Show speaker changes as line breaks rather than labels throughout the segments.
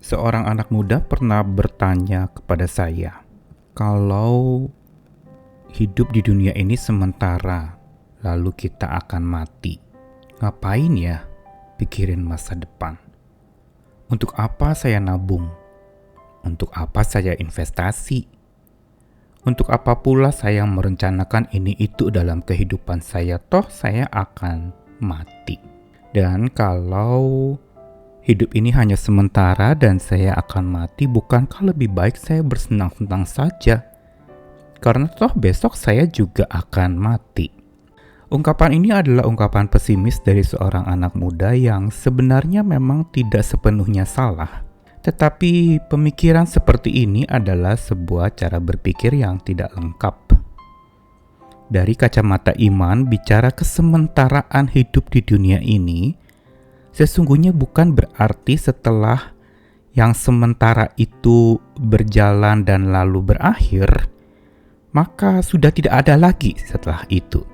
Seorang anak muda pernah bertanya kepada saya, kalau hidup di dunia ini sementara, lalu kita akan mati, ngapain ya pikirin masa depan? Untuk apa saya nabung? Untuk apa saya investasi? Untuk apa pula saya merencanakan ini itu dalam kehidupan saya, toh saya akan mati. Dan kalau hidup ini hanya sementara dan saya akan mati, bukankah lebih baik saya bersenang-senang saja? Karena toh besok saya juga akan mati. Ungkapan ini adalah ungkapan pesimis dari seorang anak muda yang sebenarnya memang tidak sepenuhnya salah. Tetapi pemikiran seperti ini adalah sebuah cara berpikir yang tidak lengkap. Dari kacamata iman, bicara kesementaraan hidup di dunia ini sesungguhnya bukan berarti setelah yang sementara itu berjalan dan lalu berakhir, maka sudah tidak ada lagi setelah itu.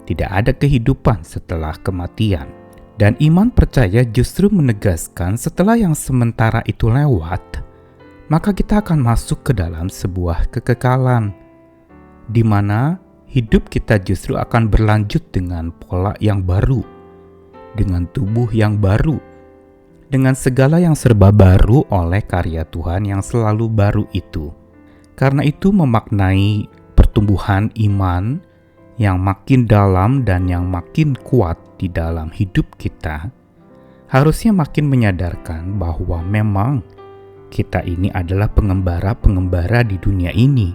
Tidak ada kehidupan setelah kematian. Dan iman percaya justru menegaskan setelah yang sementara itu lewat, maka kita akan masuk ke dalam sebuah kekekalan, di mana hidup kita justru akan berlanjut dengan pola yang baru, dengan tubuh yang baru, dengan segala yang serba baru oleh karya Tuhan yang selalu baru itu. Karena itu memaknai pertumbuhan iman yang makin dalam dan yang makin kuat di dalam hidup kita, harusnya makin menyadarkan bahwa memang kita ini adalah pengembara-pengembara di dunia ini,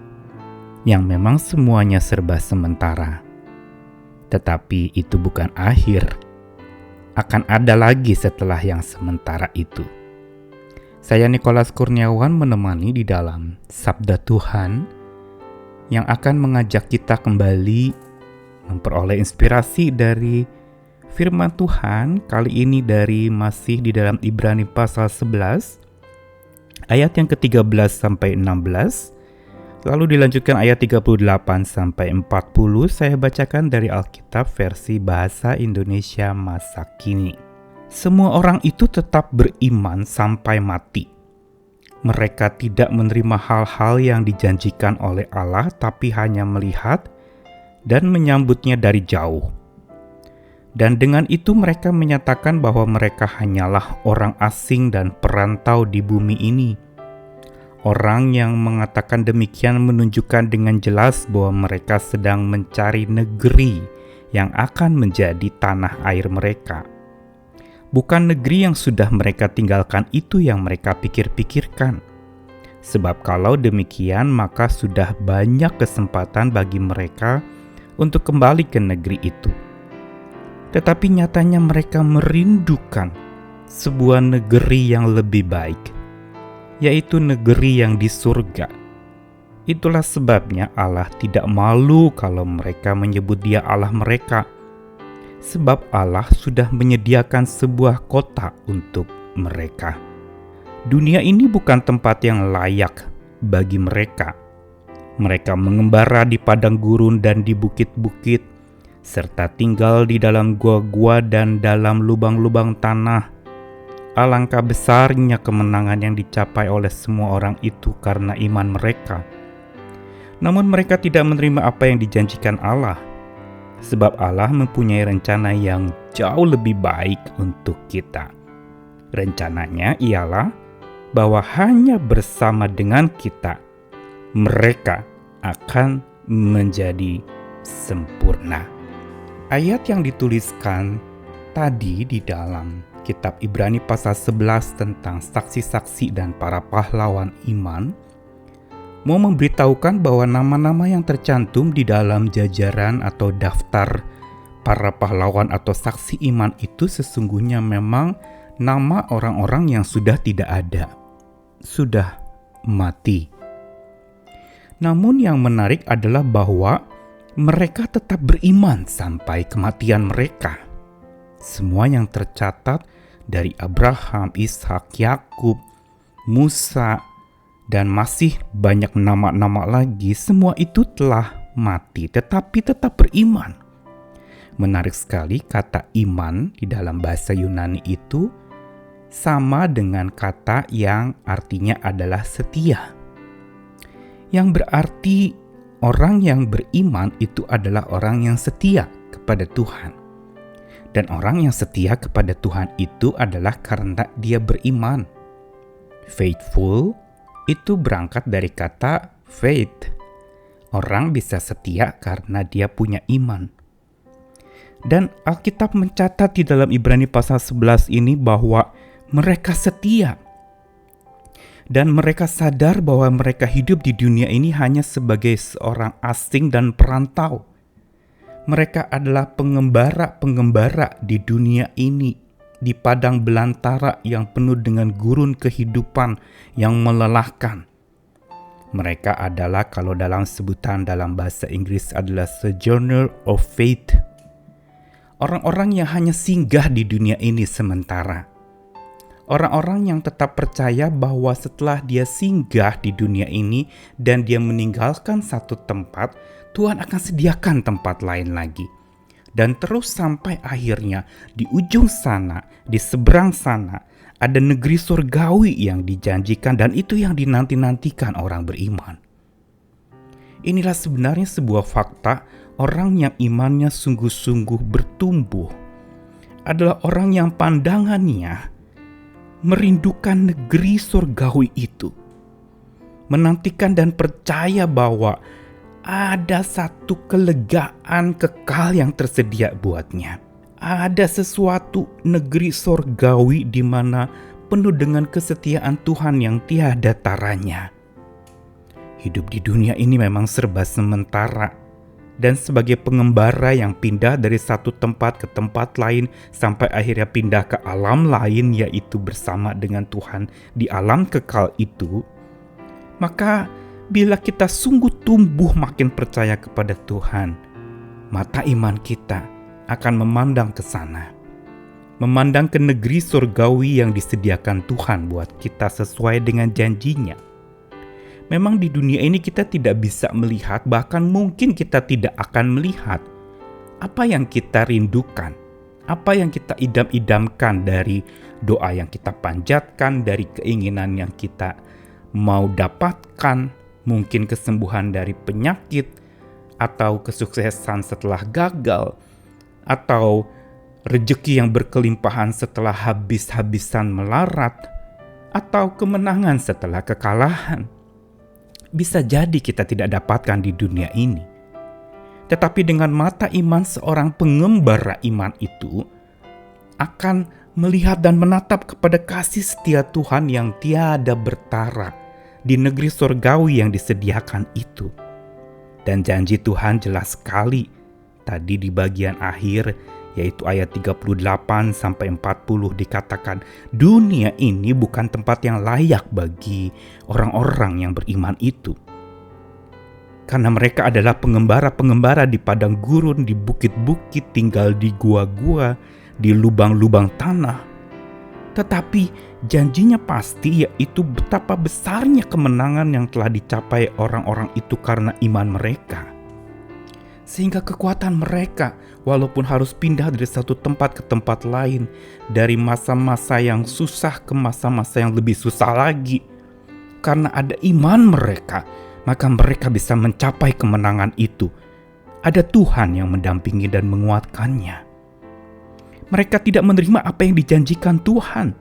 yang memang semuanya serba sementara. Tetapi itu bukan akhir. Akan ada lagi setelah yang sementara itu. Saya Nikolas Kurniawan menemani di dalam Sabda Tuhan yang akan mengajak kita kembali memperoleh inspirasi dari firman Tuhan, kali ini masih di dalam Ibrani pasal 11 ayat yang ke-13 sampai 16, lalu dilanjutkan ayat 38 sampai 40. Saya bacakan dari Alkitab versi Bahasa Indonesia Masa Kini. Semua orang itu tetap beriman sampai mati. Mereka tidak menerima hal-hal yang dijanjikan oleh Allah, tapi hanya melihat dan menyambutnya dari jauh. Dan dengan itu mereka menyatakan bahwa mereka hanyalah orang asing dan perantau di bumi ini. Orang yang mengatakan demikian menunjukkan dengan jelas bahwa mereka sedang mencari negeri yang akan menjadi tanah air mereka. Bukan negeri yang sudah mereka tinggalkan itu yang mereka pikir-pikirkan. Sebab kalau demikian maka sudah banyak kesempatan bagi mereka untuk kembali ke negeri itu. Tetapi nyatanya mereka merindukan sebuah negeri yang lebih baik, yaitu negeri yang di surga. Itulah sebabnya Allah tidak malu kalau mereka menyebut Dia Allah mereka, sebab Allah sudah menyediakan sebuah kota untuk mereka. Dunia ini bukan tempat yang layak bagi mereka. Mereka mengembara di padang gurun dan di bukit-bukit, serta tinggal di dalam gua-gua dan dalam lubang-lubang tanah. Alangkah besarnya kemenangan yang dicapai oleh semua orang itu karena iman mereka. Namun mereka tidak menerima apa yang dijanjikan Allah, sebab Allah mempunyai rencana yang jauh lebih baik untuk kita. Rencananya ialah bahwa hanya bersama dengan kita, mereka akan menjadi sempurna. Ayat yang dituliskan tadi di dalam kitab Ibrani pasal 11 tentang saksi-saksi dan para pahlawan iman mau memberitahukan bahwa nama-nama yang tercantum di dalam jajaran atau daftar para pahlawan atau saksi iman itu sesungguhnya memang nama orang-orang yang sudah tidak ada, sudah mati. Namun yang menarik adalah bahwa mereka tetap beriman sampai kematian mereka. Semua yang tercatat dari Abraham, Ishak, Yakub, Musa, dan masih banyak nama-nama lagi, semua itu telah mati tetapi tetap beriman. Menarik sekali kata iman di dalam bahasa Yunani itu sama dengan kata yang artinya adalah setia. Yang berarti orang yang beriman itu adalah orang yang setia kepada Tuhan. Dan orang yang setia kepada Tuhan itu adalah karena dia beriman. Faithful itu berangkat dari kata faith. Orang bisa setia karena dia punya iman. Dan Alkitab mencatat di dalam Ibrani pasal 11 ini bahwa mereka setia. Dan mereka sadar bahwa mereka hidup di dunia ini hanya sebagai seorang asing dan perantau. Mereka adalah pengembara-pengembara di dunia ini, di padang belantara yang penuh dengan gurun kehidupan yang melelahkan. Mereka adalah, kalau dalam sebutan dalam bahasa Inggris, adalah sojourner of faith. Orang-orang yang hanya singgah di dunia ini sementara. Orang-orang yang tetap percaya bahwa setelah dia singgah di dunia ini dan dia meninggalkan satu tempat, Tuhan akan sediakan tempat lain lagi. Dan terus sampai akhirnya di ujung sana, di seberang sana, ada negeri surgawi yang dijanjikan dan itu yang dinanti-nantikan orang beriman. Inilah sebenarnya sebuah fakta, orang yang imannya sungguh-sungguh bertumbuh adalah orang yang pandangannya merindukan negeri surgawi itu, menantikan dan percaya bahwa ada satu kelegaan kekal yang tersedia buatnya. Ada sesuatu negeri surgawi di mana penuh dengan kesetiaan Tuhan yang tiada taranya. Hidup di dunia ini memang serba sementara. Dan sebagai pengembara yang pindah dari satu tempat ke tempat lain sampai akhirnya pindah ke alam lain, yaitu bersama dengan Tuhan di alam kekal itu, maka bila kita sungguh tumbuh makin percaya kepada Tuhan, mata iman kita akan memandang ke sana, memandang ke negeri surgawi yang disediakan Tuhan buat kita sesuai dengan janjinya. Memang di dunia ini kita tidak bisa melihat, bahkan mungkin kita tidak akan melihat apa yang kita rindukan, apa yang kita idam-idamkan dari doa yang kita panjatkan, dari keinginan yang kita mau dapatkan, mungkin kesembuhan dari penyakit, atau kesuksesan setelah gagal, atau rejeki yang berkelimpahan setelah habis-habisan melarat, atau kemenangan setelah kekalahan. Bisa jadi kita tidak dapatkan di dunia ini. Tetapi dengan mata iman seorang pengembara iman itu akan melihat dan menatap kepada kasih setia Tuhan yang tiada bertara di negeri surgawi yang disediakan itu. Dan janji Tuhan jelas sekali tadi di bagian akhir, yaitu ayat 38-40 dikatakan, dunia ini bukan tempat yang layak bagi orang-orang yang beriman itu. Karena mereka adalah pengembara-pengembara di padang gurun, di bukit-bukit, tinggal di gua-gua, di lubang-lubang tanah. Tetapi janjinya pasti, yaitu betapa besarnya kemenangan yang telah dicapai orang-orang itu karena iman mereka. Sehingga kekuatan mereka, walaupun harus pindah dari satu tempat ke tempat lain, dari masa-masa yang susah ke masa-masa yang lebih susah lagi, karena ada iman mereka, maka mereka bisa mencapai kemenangan itu. Ada Tuhan yang mendampingi dan menguatkannya. Mereka tidak menerima apa yang dijanjikan Tuhan,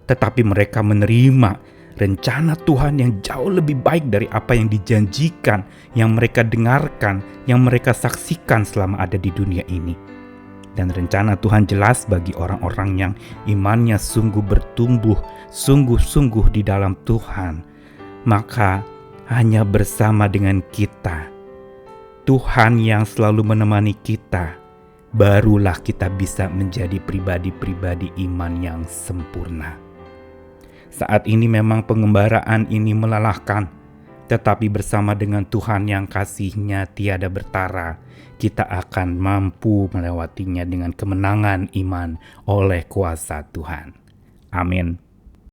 tetapi mereka menerima rencana Tuhan yang jauh lebih baik dari apa yang dijanjikan, yang mereka dengarkan, yang mereka saksikan selama ada di dunia ini. Dan rencana Tuhan jelas bagi orang-orang yang imannya sungguh bertumbuh, sungguh-sungguh di dalam Tuhan. Maka hanya bersama dengan kita, Tuhan yang selalu menemani kita, barulah kita bisa menjadi pribadi-pribadi iman yang sempurna. Saat ini memang pengembaraan ini melelahkan, tetapi bersama dengan Tuhan yang kasih-Nya tiada bertara, kita akan mampu melewatinya dengan kemenangan iman oleh kuasa Tuhan. Amin.